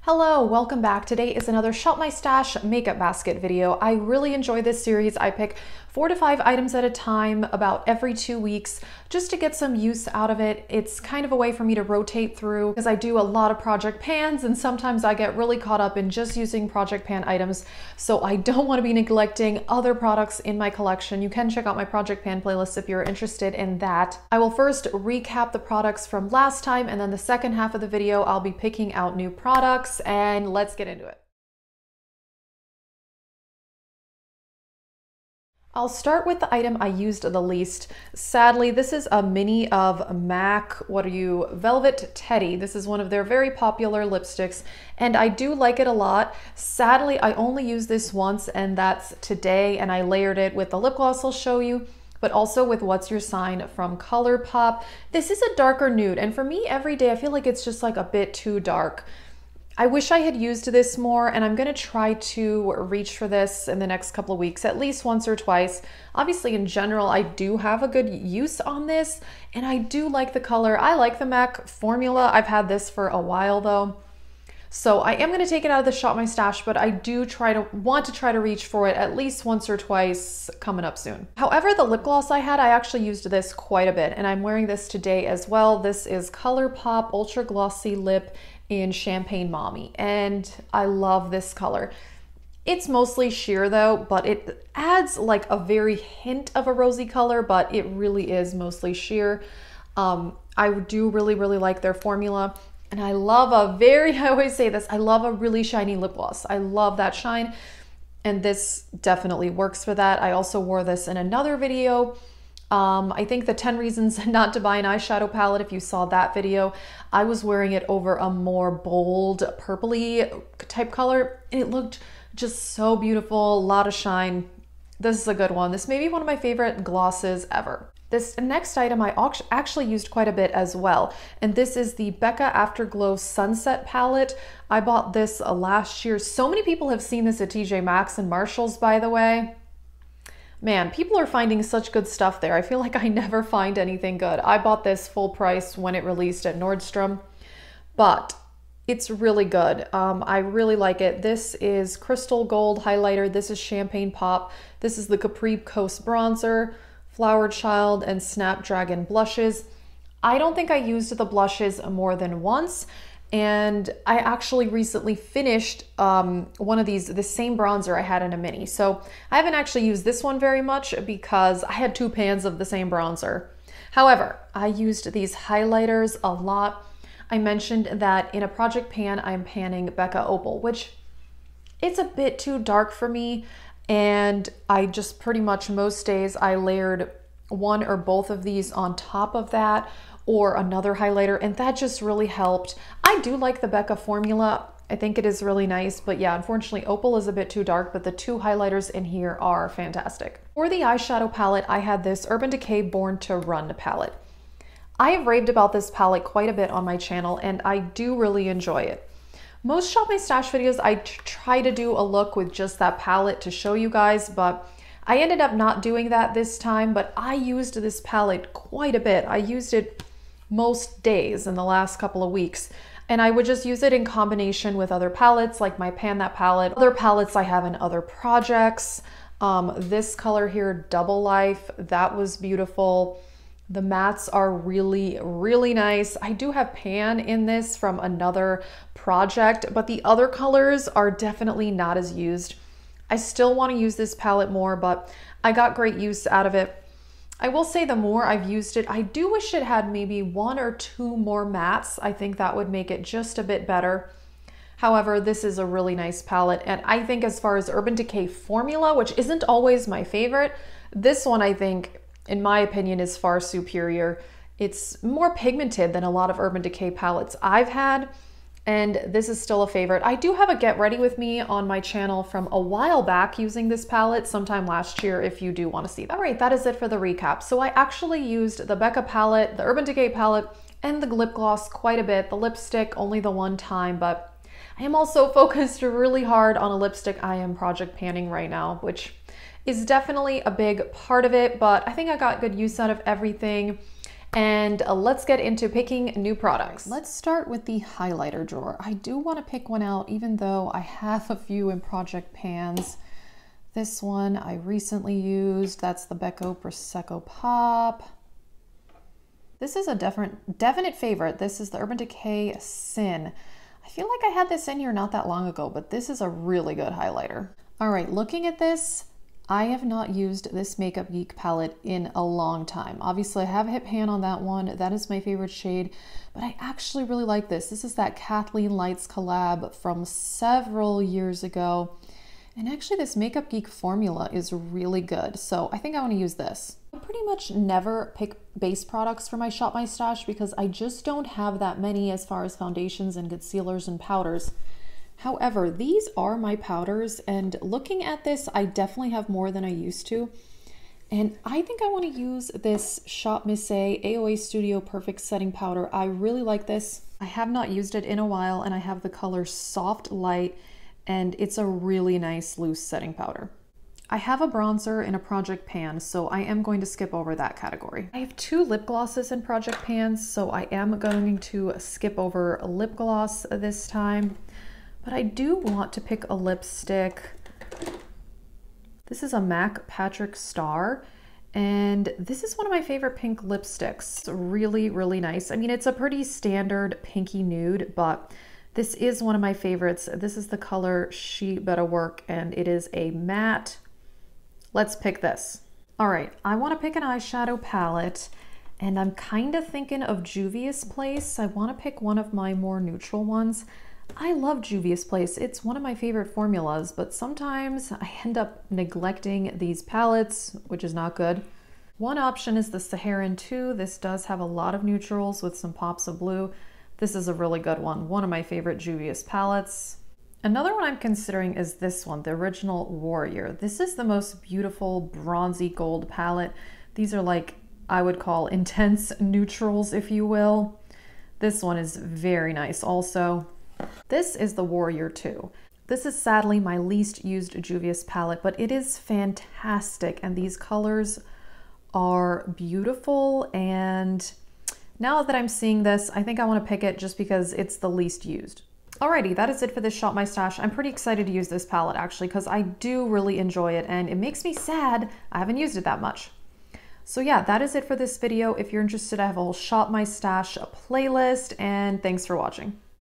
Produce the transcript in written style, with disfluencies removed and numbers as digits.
Hello, welcome back. Today is another Shop My Stash makeup basket video. I really enjoy this series. I pick 4 to 5 items at a time about every 2 weeks just to get some use out of it. It's kind of a way for me to rotate through because I do a lot of project pans and sometimes I get really caught up in just using project pan items. So I don't want to be neglecting other products in my collection. You can check out my project pan playlist if you're interested in that. I will first recap the products from last time, and then the second half of the video I'll be picking out new products, and let's get into it. I'll start with the item I used the least. Sadly, this is a mini of MAC, Velvet Teddy. This is one of their very popular lipsticks, and I do like it a lot. Sadly, I only used this once, and that's today, and I layered it with the lip gloss I'll show you, but also with What's Your Sign from Colourpop. This is a darker nude, and for me, every day, I feel like it's just like a bit too dark. I wish I had used this more, and I'm gonna try to reach for this in the next couple of weeks, at least once or twice. Obviously, in general, I do have a good use on this, and I do like the color. I like the MAC formula. I've had this for a while though. So I am gonna take it out of the Shop My Stash, but I do want to try to reach for it at least once or twice coming up soon. However, the lip gloss I actually used this quite a bit, and I'm wearing this today as well. This is Colourpop Ultra Glossy Lip in Champagne Mommy, and I love this color. It's mostly sheer though, but it adds like a very hint of a rosy color, but it really is mostly sheer. I do really like their formula, and I love I always say this, I love a really shiny lip gloss. I love that shine, and this definitely works for that. I also wore this in another video. I think the 10 reasons not to buy an eyeshadow palette, if you saw that video, I was wearing it over a more bold purpley type color, and it looked just so beautiful, a lot of shine. This is a good one. This may be one of my favorite glosses ever. This next item I actually used quite a bit as well, and this is the Becca Afterglow Sunset Palette. I bought this last year. So many people have seen this at TJ Maxx and Marshalls, by the way. Man, people are finding such good stuff there. I feel like I never find anything good. I bought this full price when it released at Nordstrom, but it's really good. I really like it. This is Crystal Gold Highlighter. This is Champagne Pop. This is the Capri Coast Bronzer, Flower Child, and Snapdragon Blushes. I don't think I used the blushes more than once, and I actually recently finished one of these, the same bronzer I had in a mini. So I haven't actually used this one very much because I had 2 pans of the same bronzer. However, I used these highlighters a lot. I mentioned that in a project pan, I'm panning Becca Opal, which it's a bit too dark for me. And I just pretty much most days I layered one or both of these on top of that, or another highlighter, and that just really helped. I do like the Becca formula. I think it is really nice, but yeah, unfortunately Opal is a bit too dark, but the 2 highlighters in here are fantastic. For the eyeshadow palette, I had this Urban Decay Born to Run palette. I have raved about this palette quite a bit on my channel, and I do really enjoy it. Most Shop My Stash videos, I try to do a look with just that palette to show you guys, but I ended up not doing that this time, but I used this palette quite a bit. I used it most days in the last couple of weeks, and I would just use it in combination with other palettes like my Pan That palette, other palettes I have in other projects. This color here, Double Life, that was beautiful. The mattes are really nice. I do have Pan in this from another project, but the other colors are definitely not as used. I still want to use this palette more, but I got great use out of it. I will say the more I've used it, I do wish it had maybe 1 or 2 more mattes. I think that would make it just a bit better. However, this is a really nice palette, and I think as far as Urban Decay formula, which isn't always my favorite, this one I think, in my opinion, is far superior. It's more pigmented than a lot of Urban Decay palettes I've had, and this is still a favorite. I do have a Get Ready With Me on my channel from a while back using this palette, sometime last year, if you do want to see that. All right, that is it for the recap. So I actually used the Becca palette, the Urban Decay palette, and the lip gloss quite a bit. The lipstick, only the one time, but I am also focused really hard on a lipstick I am project panning right now, which is definitely a big part of it, but I think I got good use out of everything. And let's get into picking new products. Let's start with the highlighter drawer. I do want to pick one out, even though I have a few in project pans. This one I recently used. That's the SashkaCo Pop. This is a definite favorite. This is the Urban Decay Sin. I feel like I had this in here not that long ago, but this is a really good highlighter. All right, looking at this, I have not used this Makeup Geek palette in a long time. Obviously, I have hit pan on that one. That is my favorite shade, but I actually really like this. This is that Kathleen Lights collab from several years ago. And actually, this Makeup Geek formula is really good, so I think I want to use this. I pretty much never pick base products for my Shop My Stash because I just don't have that many as far as foundations and concealers and powders. However, these are my powders, and looking at this, I definitely have more than I used to. And I think I want to use this Shop Miss A AOA Studio Perfect Setting Powder. I really like this. I have not used it in a while, and I have the color Soft Light, and it's a really nice loose setting powder. I have a bronzer in a project pan, so I am going to skip over that category. I have 2 lip glosses in project pans, so I am going to skip over a lip gloss this time. But I do want to pick a lipstick. This is a MAC Patrick Star, and this is one of my favorite pink lipsticks. It's really, really nice. I mean, it's a pretty standard pinky nude, but this is one of my favorites. This is the color She Better Work, and it is a matte. Let's pick this. All right, I want to pick an eyeshadow palette, and I'm kind of thinking of Juvia's Place. I want to pick one of my more neutral ones. I love Juvia's Place. It's one of my favorite formulas, but sometimes I end up neglecting these palettes, which is not good. One option is the Saharan 2. This does have a lot of neutrals with some pops of blue. This is a really good one of my favorite Juvia's palettes. Another one I'm considering is this one, the original Warrior. This is the most beautiful bronzy gold palette. These are like, I would call intense neutrals, if you will. This one is very nice also. This is the Warrior 2. This is sadly my least used Juvia's palette, but it is fantastic, and these colors are beautiful, and now that I'm seeing this, I think I want to pick it just because it's the least used. Alrighty, that is it for this Shop My Stash. I'm pretty excited to use this palette actually because I do really enjoy it, and it makes me sad I haven't used it that much. So yeah, that is it for this video. If you're interested, I have a whole Shop My Stash playlist, and thanks for watching.